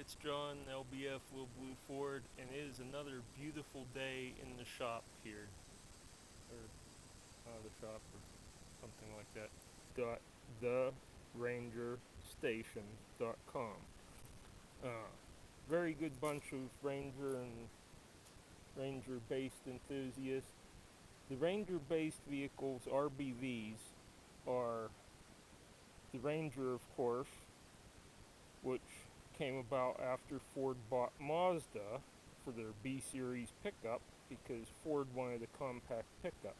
it's John, LBF Lil Blue Ford, and it is another beautiful day in the shop here. Or the shop or something like that. TheRangerStation.com. Uh, Very good bunch of Ranger and Ranger-based enthusiasts. The Ranger-based vehicles, RBVs, are the Ranger, of course, which came about after Ford bought Mazda for their B Series pickup because Ford wanted a compact pickup.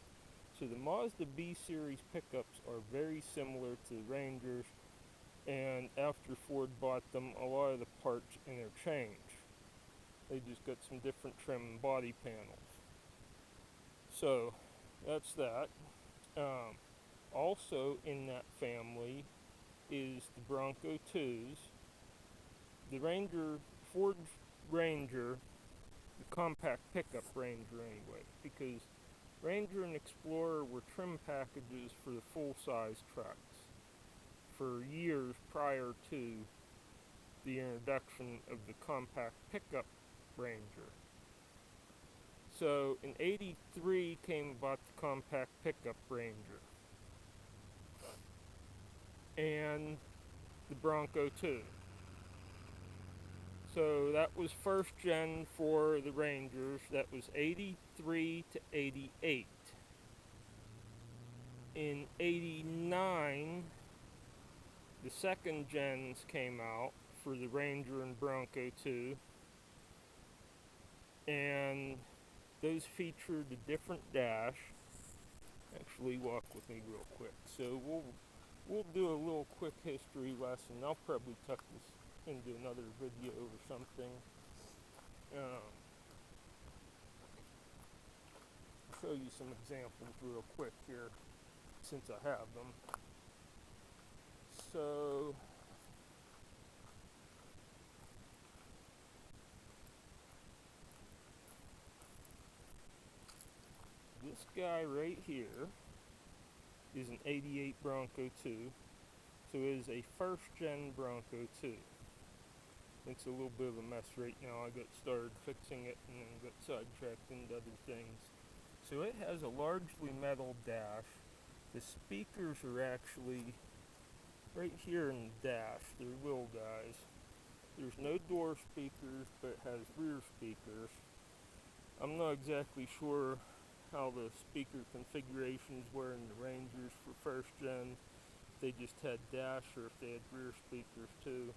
So the Mazda B Series pickups are very similar to the Rangers, and after Ford bought them, a lot of the parts interchange. They just got some different trim and body panels. So that's that. Um, Also in that family is the Bronco 2s. The Ranger, Ford's Ranger, the compact pickup Ranger anyway, because Ranger and Explorer were trim packages for the full-size trucks for years prior to the introduction of the compact pickup Ranger. So in '83 came about the compact pickup Ranger and the Bronco 2. So that was first gen for the Rangers. That was '83 to '88. In '89, the second gens came out for the Ranger and Bronco 2, and those featured a different dash. Actually, walk with me real quick. So we'll do a little quick history lesson. I'll probably tuck this into another video or something. Um, I'll show you some examples real quick here since I have them. So this guy right here is an '88 Bronco 2. So it is a first gen Bronco 2. It's a little bit of a mess right now. I got started fixing it and then got sidetracked into other things. So it has a largely metal dash. The speakers are actually right here in the dash. They're little guys. There's no door speakers, but it has rear speakers. I'm not exactly sure how the speaker configurations were in the Rangers for first gen. If they just had dash or if they had rear speakers too.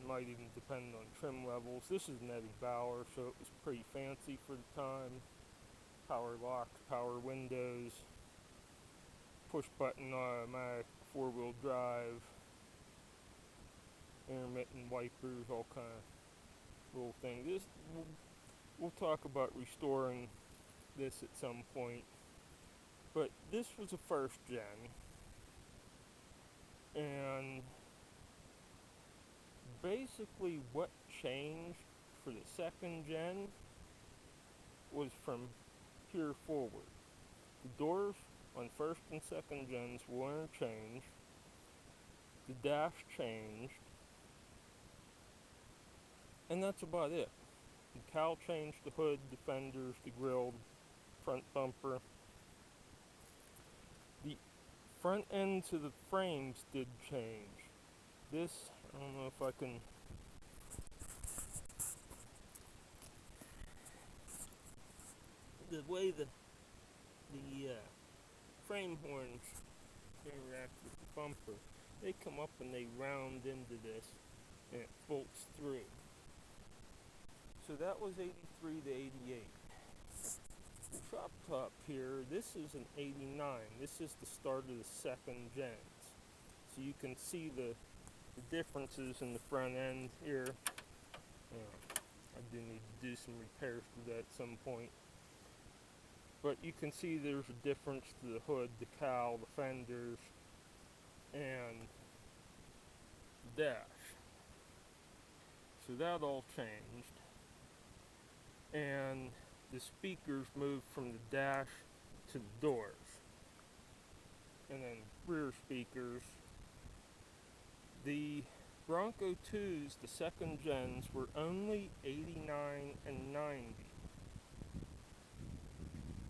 Might even depend on trim levels. This is an Eddie Bauer, so it was pretty fancy for the time. Power locks, power windows, push button automatic, 4-wheel drive, intermittent wipers, all kind of little things. We'll talk about restoring this at some point. But this was a first gen, and basically what changed for the second gen was from here forward. The doors on first and second gens will interchange. The dash changed, and that's about it. The cowl changed, the hood, the fenders, the grille, front bumper. The front ends of the frames did change. This, I don't know if I can. The way the frame horns interact with the bumper, they come up and they round into this, and it bolts through. So that was '83 to '88. The drop top here, this is an '89. This is the start of the second gens. So you can see the differences in the front end here. I do need to do some repairs to that at some point. But you can see there's a difference to the hood, the cowl, the fenders, and the dash. So that all changed. And the speakers moved from the dash to the doors. And then rear speakers. The Bronco 2s, the second gens, were only 89 and 90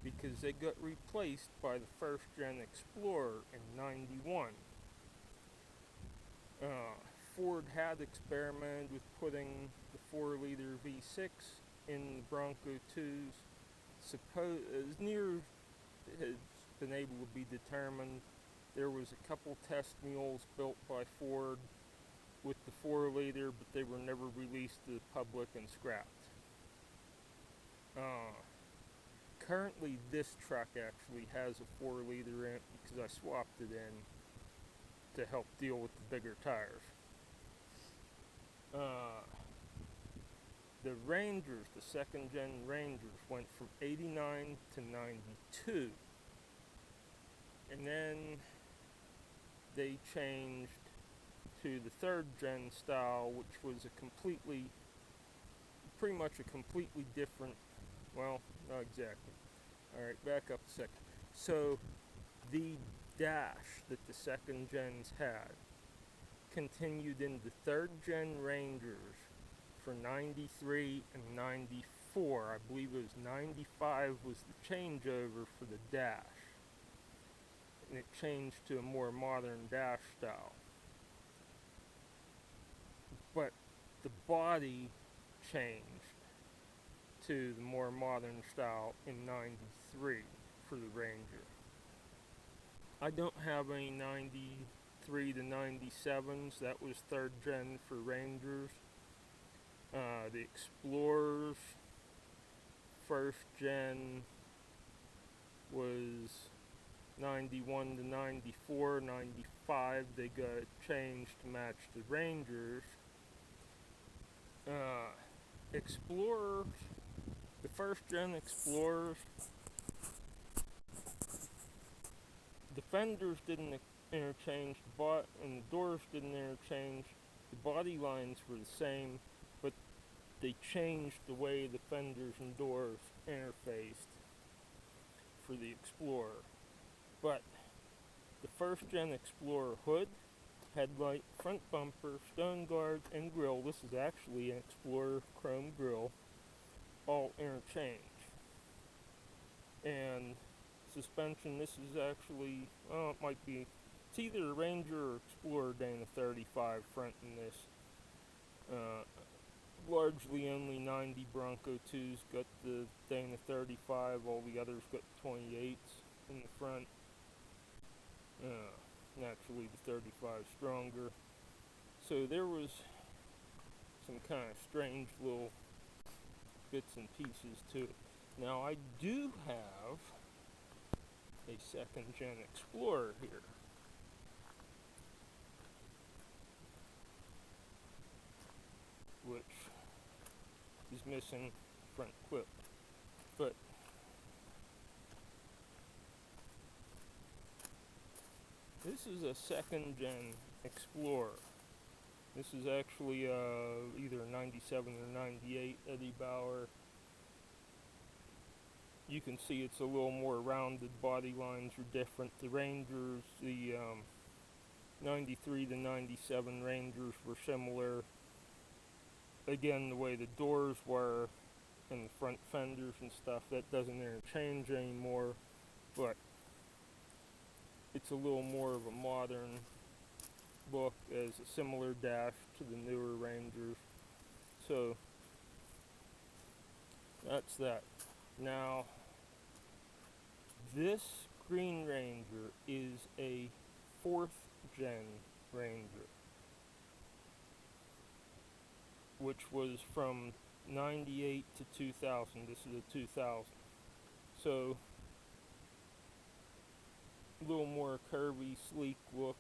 because they got replaced by the first gen Explorer in 91. Ford had experimented with putting the 4-liter V6 in the Bronco 2s. As near as has been able to be determined, there was a couple test mules built by Ford with the 4-liter, but they were never released to the public and scrapped. Currently, this truck actually has a 4-liter in it because I swapped it in to help deal with the bigger tires. The Rangers, the second gen Rangers, went from 89 to 92. And then they changed to the third gen style, which was pretty much a completely different, well, not exactly. Alright, back up a second. So, the dash that the second gens had continued into third gen Rangers for 93 and 94. I believe it was 95 was the changeover for the dash. And it changed to a more modern dash style. But the body changed to the more modern style in 93 for the Ranger. I don't have any 93 to 97s. That was third gen for Rangers. The Explorers, first gen was 91 to 94, 95 they got changed to match the Rangers. Explorers, the first gen Explorers, the fenders didn't interchange, and the doors didn't interchange. The body lines were the same, but they changed the way the fenders and doors interfaced for the Explorer. But the first gen Explorer hood, headlight, front bumper, stone guard, and grille, this is actually an Explorer chrome grille, all interchange. And suspension, this is actually, it might be, it's either a Ranger or Explorer Dana 35 front in this. Largely only 90 Bronco 2s got the Dana 35, all the others got 28s in the front. Naturally the 35 stronger. So there was some kind of strange little bits and pieces to it. Now I do have a second gen Explorer here. Which is missing front clip. But this is a second gen Explorer. This is actually either 97 or 98 Eddie Bauer. You can see it's a little more rounded, body lines are different. The Rangers, the 93 to 97 Rangers were similar. Again, the way the doors were and the front fenders and stuff, that doesn't interchange anymore, but it's a little more of a modern look as a similar dash to the newer Rangers. So that's that. Now this Green Ranger is a 4th gen Ranger, which was from 98 to 2000. This is a 2000. So a little more curvy, sleek look.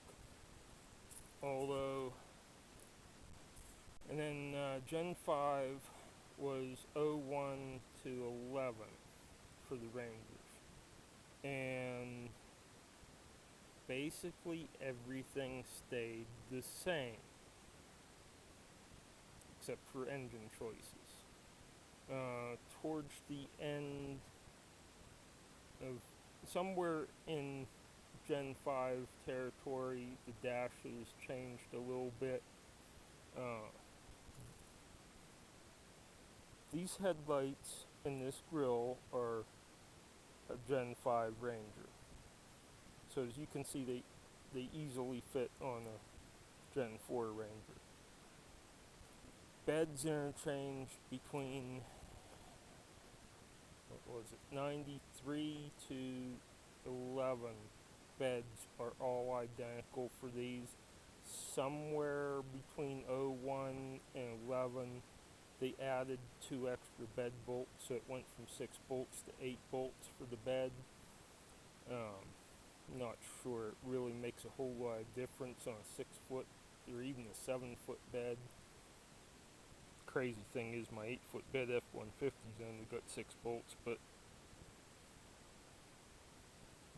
Although, and then Gen 5 was 01 to 11 for the Rangers. And basically everything stayed the same, except for engine choices. Towards the end of, somewhere in Gen 5 territory, the dashes changed a little bit. Uh, these headlights in this grill are a Gen 5 Ranger. So as you can see, they easily fit on a Gen 4 Ranger. Beds interchange between, what was it, 93 to 11 beds are all identical for these. Somewhere between 01 and 11, they added 2 extra bed bolts, so it went from 6 bolts to 8 bolts for the bed. Not sure it really makes a whole lot of difference on a 6-foot or even a 7-foot bed. Crazy thing is my 8-foot bed F-150's only got 6 bolts, but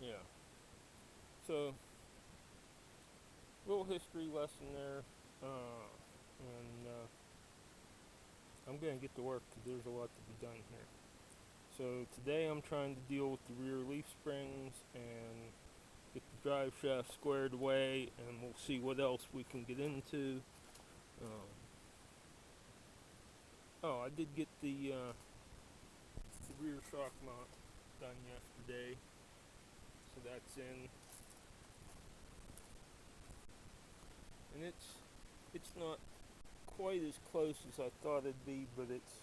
yeah. So, little history lesson there, and I'm gonna get to work because there's a lot to be done here. So today I'm trying to deal with the rear leaf springs and get the drive shaft squared away, and we'll see what else we can get into. I did get the rear shock mount done yesterday, so that's in, and it's not quite as close as I thought it'd be, but it's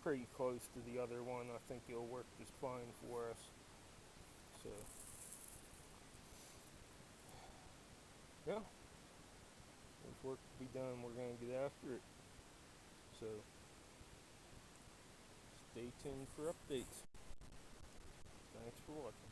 pretty close to the other one. I think it'll work just fine for us. So yeah, there's work to be done. We're gonna get after it. So stay tuned for updates. Thanks for watching.